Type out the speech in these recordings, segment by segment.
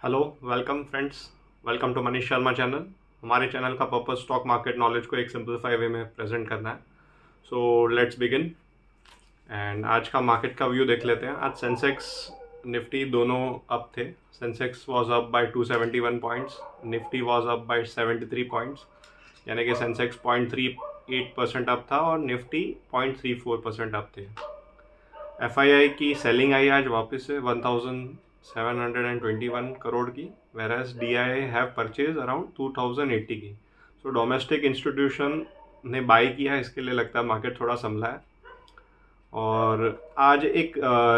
Hello, welcome friends. Welcome to Manish Sharma channel. हमारे channel का purpose stock market knowledge को एक सिंपलीफाई वे में प्रेजेंट करना है। So let's begin. एंड आज का मार्केट का व्यू देख लेते हैं। आज सेंसेक्स निफ्टी दोनों अप थे। Sensex was up by 271 points, Nifty was up by 73 points. यानी कि सेंसेक्स 0.38% अप था और निफ्टी 0.34% अप थे। एफआईआई की सेलिंग आई आज वापस से 1721 करोड़ की, whereas DII have purchase around 2080 की। सो डोमेस्टिक इंस्टीट्यूशन ने बाई किया, इसके लिए लगता है मार्केट थोड़ा संभला है। और आज एक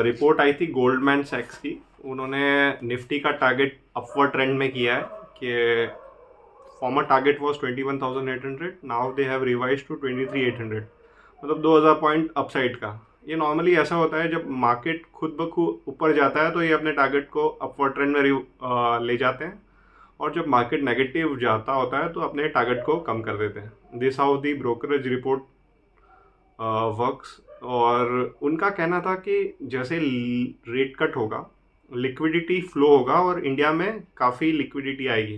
रिपोर्ट आई थी गोल्डमैन सैक्स की। उन्होंने निफ्टी का टारगेट अपवर्ड ट्रेंड में किया है कि former target was 21,800, now they have revise to 23,800, मतलब 2000 पॉइंट अपसाइड का। ये नॉर्मली ऐसा होता है जब मार्केट खुद ब खुद ऊपर जाता है तो ये अपने टारगेट को अपवर्ड ट्रेंड में ले जाते हैं, और जब मार्केट नेगेटिव जाता होता है तो अपने टारगेट को कम कर देते हैं। This how the brokerage report works. और उनका कहना था कि जैसे रेट कट होगा, लिक्विडिटी फ्लो होगा और इंडिया में काफ़ी लिक्विडिटी आएगी।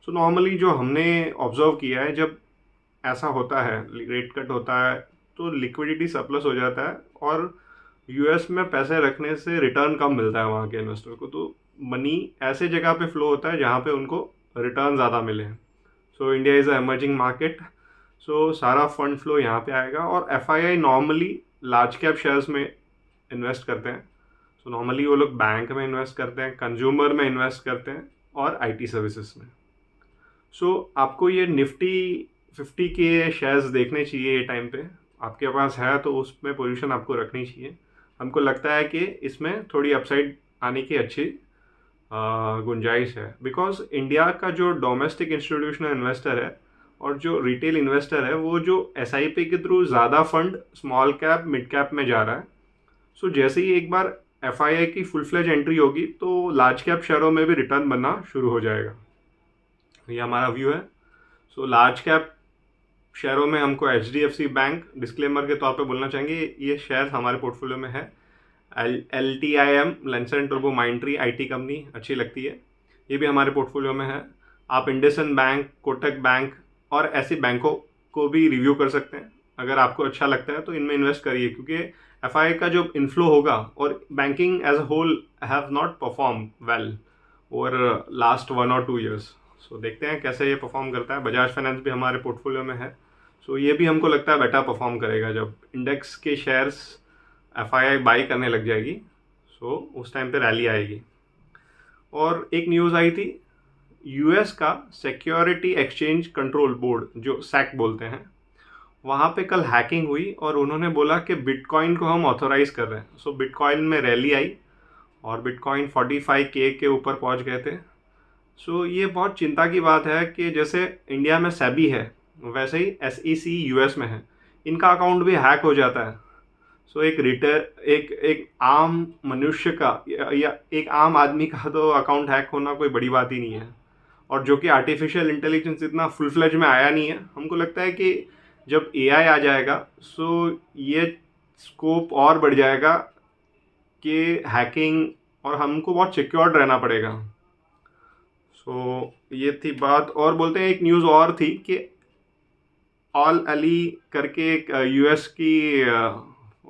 सो नॉर्मली जो हमने ऑब्जर्व किया है, जब ऐसा होता है, रेट कट होता है, तो लिक्विडिटी सरप्लस हो जाता है और यूएस में पैसे रखने से रिटर्न कम मिलता है वहाँ के इन्वेस्टर को। तो मनी ऐसे जगह पे फ्लो होता है जहाँ पे उनको रिटर्न ज़्यादा मिले। So India is a emerging market, so सारा फंड फ्लो यहाँ पे आएगा। और FII normally large cap shares में इन्वेस्ट करते हैं। सो नॉर्मली वो लोग बैंक में इन्वेस्ट करते हैं, कंज्यूमर में इन्वेस्ट करते हैं और आईटी सर्विसेज में। सो आपको ये निफ्टी 50 के शेयर्स देखने चाहिए ये टाइम पे। आपके पास है तो उसमें पोजीशन आपको रखनी चाहिए। हमको लगता है कि इसमें थोड़ी अपसाइड आने की अच्छी गुंजाइश है, बिकॉज इंडिया का जो डोमेस्टिक इंस्टीट्यूशनल इन्वेस्टर है और जो रिटेल इन्वेस्टर है, वो जो एसआईपी के थ्रू ज़्यादा fund small cap mid cap में जा रहा है। सो जैसे ही एक बार एफआईआई की फुल फ्लेज एंट्री होगी तो लार्ज कैप शेयरों में भी रिटर्न बनना शुरू हो जाएगा। ये हमारा व्यू है। सो लार्ज कैप शेयरों में हमको एचडीएफसी बैंक, डिस्क्लेमर के तौर पे बोलना चाहेंगे, ये शेयर हमारे पोर्टफोलियो में है। LTIM, lancer turbo माइंट्री IT company अच्छी लगती है, ये भी हमारे पोर्टफोलियो में है। आप इंडसन बैंक, कोटक बैंक और ऐसे बैंकों को भी रिव्यू कर सकते हैं। अगर आपको अच्छा लगता है तो इनमें इन्वेस्ट करिए, क्योंकि एफआई का जो इन्फ्लो होगा, और banking as a whole have not perform well over last 1 और 2 ईयर्स। सो देखते हैं कैसे ये परफॉर्म करता है। बजाज फाइनेंस भी हमारे पोर्टफोलियो में है, सो ये भी हमको लगता है बेटर परफॉर्म करेगा जब इंडेक्स के शेयर्स एफआईआई बाई करने लग जाएगी। सो उस टाइम पे रैली आएगी। और एक न्यूज़ आई थी, यूएस का सिक्योरिटी एक्सचेंज कंट्रोल बोर्ड, जो सैक बोलते हैं, वहाँ पे कल हैकिंग हुई और उन्होंने बोला कि बिटकॉइन को हम ऑथोराइज कर रहे हैं। सो बिटकॉइन में रैली आई और बिटकॉइन 45K के ऊपर पहुँच गए थे। सो ये बहुत चिंता की बात है कि जैसे इंडिया में सेबी है, वैसे ही SEC यूएस में है, इनका अकाउंट भी हैक हो जाता है। सो एक आम मनुष्य का या एक आम आदमी का तो अकाउंट हैक होना कोई बड़ी बात ही नहीं है। और जो कि आर्टिफिशियल इंटेलिजेंस इतना फुल फ्लेज में आया नहीं है, हमको लगता है कि जब एआई आ जाएगा सो ये स्कोप और बढ़ जाएगा कि हैकिंग, और हमको बहुत सिक्योर्ड रहना पड़ेगा। सो ये थी बात। और बोलते हैं एक न्यूज़ और थी कि ऑल अली करके एक यूएस की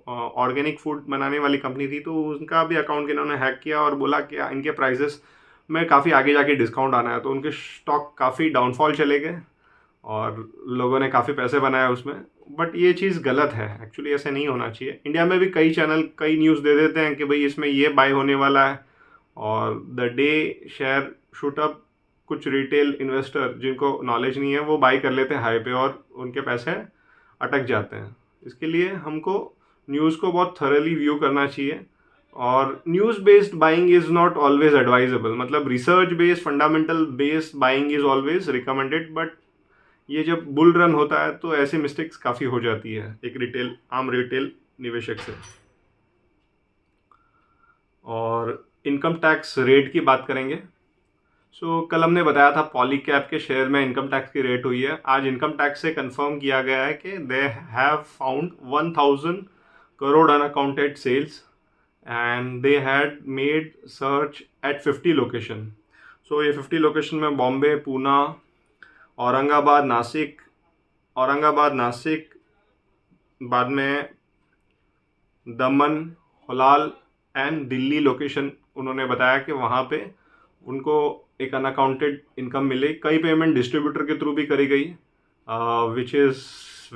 ऑर्गेनिक फूड बनाने वाली कंपनी थी, तो उनका भी अकाउंट इन्होंने हैक किया और बोला कि इनके प्राइसेस में काफ़ी आगे जाके डिस्काउंट आना है। तो उनके स्टॉक काफ़ी डाउनफॉल चले गए और लोगों ने काफ़ी पैसे बनाए उसमें। बट ये चीज़ गलत है, एक्चुअली ऐसे नहीं होना चाहिए। इंडिया में भी कई चैनल कई न्यूज़ दे देते हैं कि भाई इसमें ये बाय होने वाला है, और the day share shoot up, कुछ रिटेल इन्वेस्टर जिनको नॉलेज नहीं है वो बाई कर लेते हैं हाई पे और उनके पैसे अटक जाते हैं। इसके लिए हमको न्यूज़ को बहुत थरली व्यू करना चाहिए। और news based buying is not always advisable, मतलब research based fundamental based buying is always recommended. But ये जब बुल रन होता है तो ऐसी मिस्टेक्स काफ़ी हो जाती है एक आम रिटेल निवेशक से। और इनकम टैक्स रेट की बात करेंगे। कल हमने बताया था पॉलीकैब के शेयर में इनकम टैक्स की रेट हुई है। आज इनकम टैक्स से कंफर्म किया गया है कि they have found 1000 crore unaccounted sales and they had made search at 50 location. So ये 50 लोकेशन में बॉम्बे, पूना, औरंगाबाद, नासिक, बाद में दमन, हुलाल एंड दिल्ली लोकेशन उन्होंने बताया कि वहाँ पे उनको एक अनअकाउंटेड इनकम मिले। कई पेमेंट डिस्ट्रीब्यूटर के थ्रू भी करी गई, which is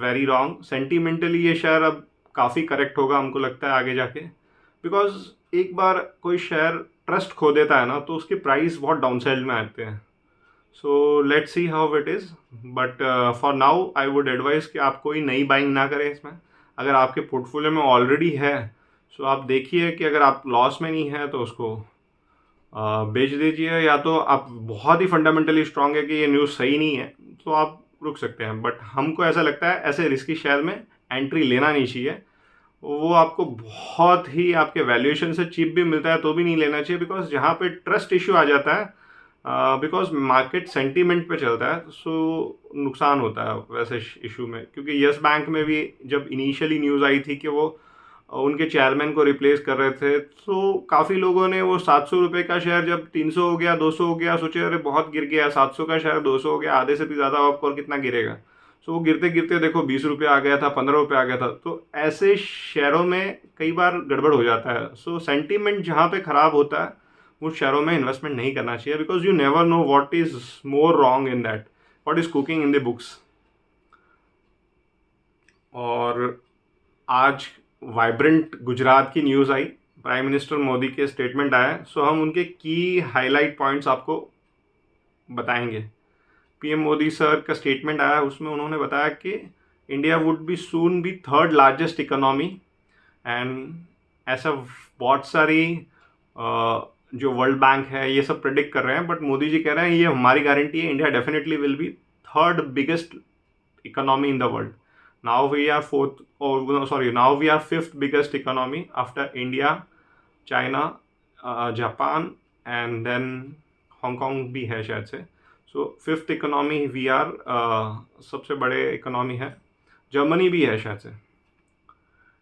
very wrong. Sentimentally ये शेयर अब काफ़ी करेक्ट होगा हमको लगता है आगे जाके, बिकॉज एक बार कोई शेयर ट्रस्ट खो देता है ना तो उसके प्राइस बहुत डाउनसाइड में आते हैं। So let's see how it is, but for now I would advise कि आप कोई नई बाइंग ना करें इसमें। अगर आपके पोर्टफोलियो में ऑलरेडी है सो आप देखिए कि अगर आप लॉस में नहीं है तो उसको बेच दीजिए, या तो आप बहुत ही फंडामेंटली स्ट्रांग है कि ये न्यूज़ सही नहीं है तो आप रुक सकते हैं। बट हमको ऐसा लगता है ऐसे रिस्की शेयर में एंट्री लेना नहीं चाहिए। वो आपको बहुत ही आपके वैल्यूएशन से चीप भी मिलता है तो भी नहीं लेना चाहिए, बिकॉज जहाँ पे ट्रस्ट इश्यू आ जाता है, बिकॉज मार्केट सेंटीमेंट पे चलता है, सो नुकसान होता है वैसे इशू में। क्योंकि यस बैंक में भी जब इनिशियली न्यूज़ आई थी कि वो उनके चेयरमैन को रिप्लेस कर रहे थे, तो काफ़ी लोगों ने वो 700 रुपये का शेयर जब 300 हो गया, 200 हो गया, सोचे अरे बहुत गिर गया। 700 का शेयर 200 हो गया, आधे से भी ज़्यादा आपको और कितना गिरेगा। सो वो गिरते गिरते देखो 20 रुपये आ गया था, 15 रुपये आ गया था। तो ऐसे शेयरों में कई बार गड़बड़ हो जाता है। सो सेंटीमेंट जहाँ पे ख़राब होता है उस शेयरों में इन्वेस्टमेंट नहीं करना चाहिए, because you never know what is more wrong in that, what is cooking in the books. और आज वाइब्रेंट गुजरात की न्यूज़ आई, प्राइम मिनिस्टर मोदी के स्टेटमेंट आया, सो हम उनके की हाईलाइट पॉइंट्स आपको बताएंगे। पीएम मोदी सर का स्टेटमेंट आया, उसमें उन्होंने बताया कि India would B soon be third largest economy, and ऐसा बहुत सारी जो वर्ल्ड बैंक है ये सब प्रेडिक्ट कर रहे हैं, बट मोदी जी कह रहे हैं ये हमारी गारंटी है, India definitely will be third biggest economy in the world. Now we are now we are fifth biggest economy after India, China, Japan and then Hong Kong भी है शायद से। So fifth economy we are, सबसे बड़े economy है। Germany भी है शायद से।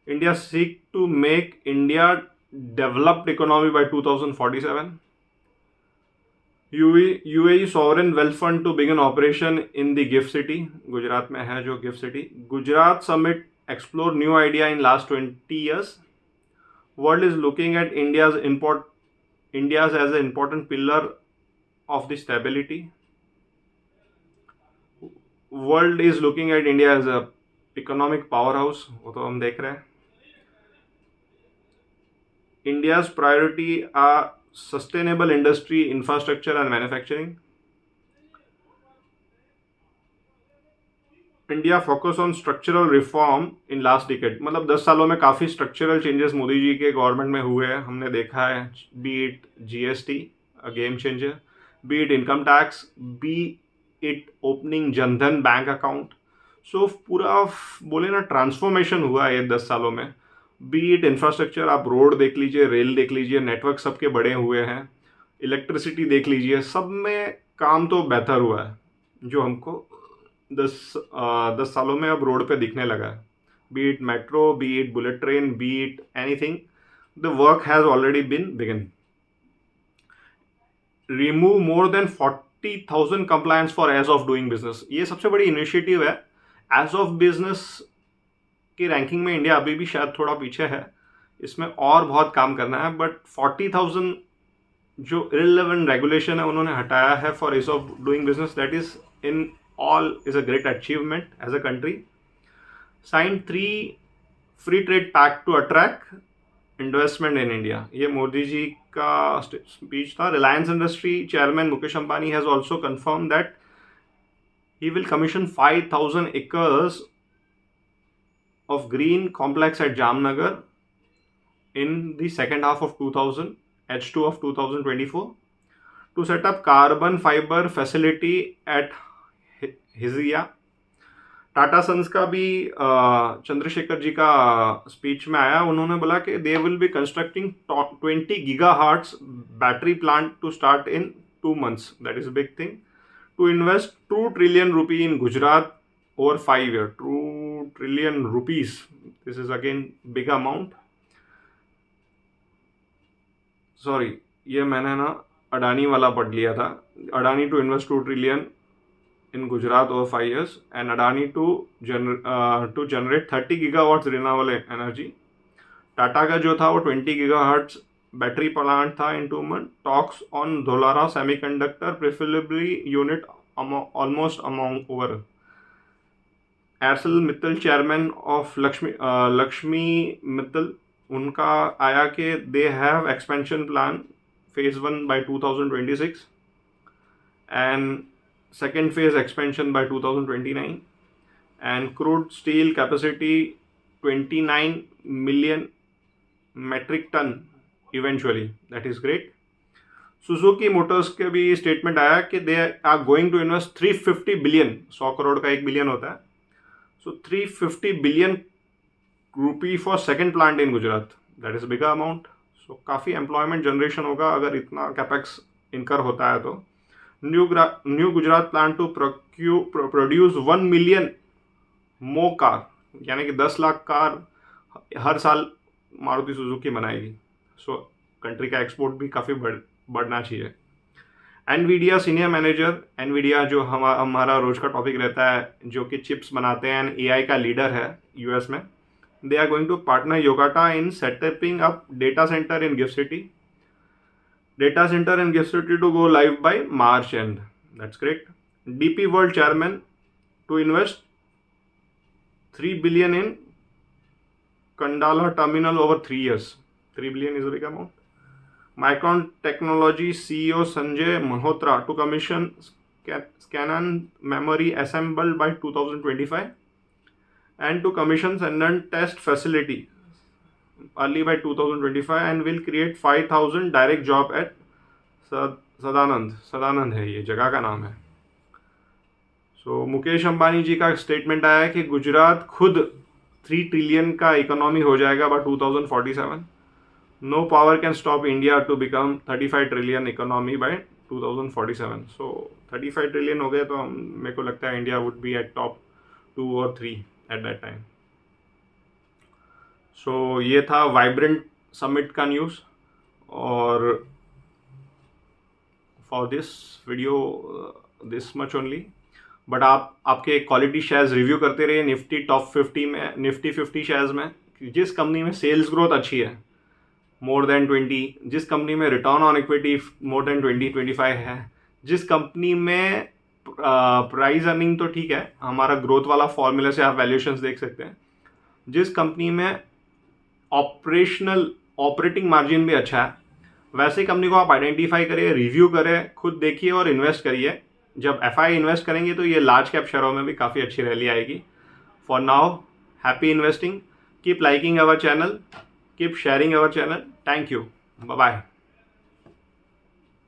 India seek to make India developed economy by 2047. UAE Sovereign Wealth Fund to begin operation in the GIFT City, Gujarat में है जो GIFT City. Gujarat Summit explore new idea in last 20 years. World is looking at India's as an important pillar of the stability. World is looking at India as a economic powerhouse, वो तो हम देख रहे हैं. India's priority are sustainable industry, infrastructure and manufacturing. India focus on structural reform in last decade, मतलब 10 सालों में काफ़ी स्ट्रक्चरल चेंजेस मोदी जी के गवर्नमेंट में हुए हैं, हमने देखा है। Be it GST a game changer, be it income tax, be it opening Jan Dhan bank account. So पूरा बोले ना ट्रांसफॉर्मेशन हुआ है ये 10 सालों में। बी इट इंफ्रास्ट्रक्चर, आप रोड देख लीजिए, रेल देख लीजिए, नेटवर्क सबके बड़े हुए हैं, इलेक्ट्रिसिटी देख लीजिए, सब में काम तो बेहतर हुआ है जो हमको 10 सालों में अब रोड पे दिखने लगा है। Be it metro, be it bullet train, be it anything, the work has already been begin. Remove more than 40,000 compliance for ease of doing business, ये सबसे बड़ी इनिशिएटिव है। एज ऑफ बिजनेस की रैंकिंग में इंडिया अभी भी शायद थोड़ा पीछे है, इसमें और बहुत काम करना है। बट 40,000 जो इररिलेवेंट रेगुलेशन है उन्होंने हटाया है for ease of doing business, that is in all is a great achievement as a country. Signed 3 free trade pact to attract investment in India, ये मोदी जी का स्पीच था। Reliance industry chairman Mukesh Ambani has also confirmed that he will commission 5,000 acres of green complex at Jamnagar in the second half of H2 of 2024 to set up carbon fiber facility at हिजिया। Tata Sons का भी चंद्रशेखर जी का speech में आया, उन्होंने बोला कि they will be constructing 20 gigahertz battery plant to start in 2 months, that is big thing, to invest 2 trillion rupee in Gujarat over 5 years, 2 trillion rupees, this is again big amount. Sorry, ये मैंने ना अडानी वाला पढ़ लिया था, Adani to invest 2 trillion in Gujarat over 5 years, and Adani to generate 30 gigawatts renewable energy. Tata का जो था वो 20 गीगाहर्ट्ज बैटरी प्लांट था in 2 months. Talks on Dholera semiconductor preferably unit almost among over. Aircel Mittal chairman of Lakshmi Mittal, उनका आया कि they have expansion plan phase 1 by 2026 and second phase expansion by 2029, and crude steel capacity 29 million metric ton eventually. That is great. Suzuki Motors के भी statement आया कि they are going to invest 350 billion, 100 crore का 1 billion होता है, so 350 billion rupee for second plant in Gujarat. That is bigger amount. So काफ़ी employment generation होगा अगर इतना कैपेक्स इनकर होता है तो. New Gujarat plan to produce 1 million more car, यानी कि 10 लाख कार हर साल मारुति सुजुकी बनाएगी. सो कंट्री का एक्सपोर्ट भी काफ़ी बढ़ना चाहिए. एनवीडिया सीनियर मैनेजर, एनवीडिया जो हमारा रोज का टॉपिक रहता है, जो कि चिप्स बनाते हैं एंड एआई का लीडर है यूएस में, they are going to partner Yotta in setting up data centre in GIFT City. Data center in Gift City to go live by March end. That's great. DP World chairman to invest 3 billion in Kandala terminal over 3 years. 3 billion is a big amount. Micron Technology CEO Sanjay Malhotra to commission Scanon memory assembled by 2025 and to commission Sandan test facility early by 2025 and will create 5,000 direct job at Sadanand है ये जगह का नाम है. सो मुकेश अंबानी जी का statement आया है कि गुजरात खुद 3 ट्रिलियन का इकोनॉमी हो जाएगा by 2047. No power can stop India to become 35 trillion economy by 2047. So 35 trillion हो गए तो मेरे को लगता है India would be at top 2 और 3 एट दैट टाइम. सो ये था वाइब्रेंट समिट का न्यूज़. और for this video this much only. But आपके क्वालिटी शेयर्स रिव्यू करते रहिए निफ्टी टॉप 50 में, निफ्टी 50 शेयर्स में. जिस कंपनी में सेल्स ग्रोथ अच्छी है मोर देन 20, जिस कंपनी में return on equity more than 20-25 है, जिस कंपनी में प्राइस अर्निंग तो ठीक है, हमारा ग्रोथ वाला फॉर्मूले से आप वैल्यूएशंस देख सकते हैं, जिस कंपनी में ऑपरेटिंग मार्जिन भी अच्छा है, वैसे कंपनी को आप आइडेंटिफाई करिए, रिव्यू करें, खुद देखिए और इन्वेस्ट करिए. जब एफआई इन्वेस्ट करेंगे तो ये लार्ज कैप शेयरों में भी काफ़ी अच्छी रैली आएगी. For now happy investing. Keep liking our channel, keep sharing our channel. Thank you. Bye bye.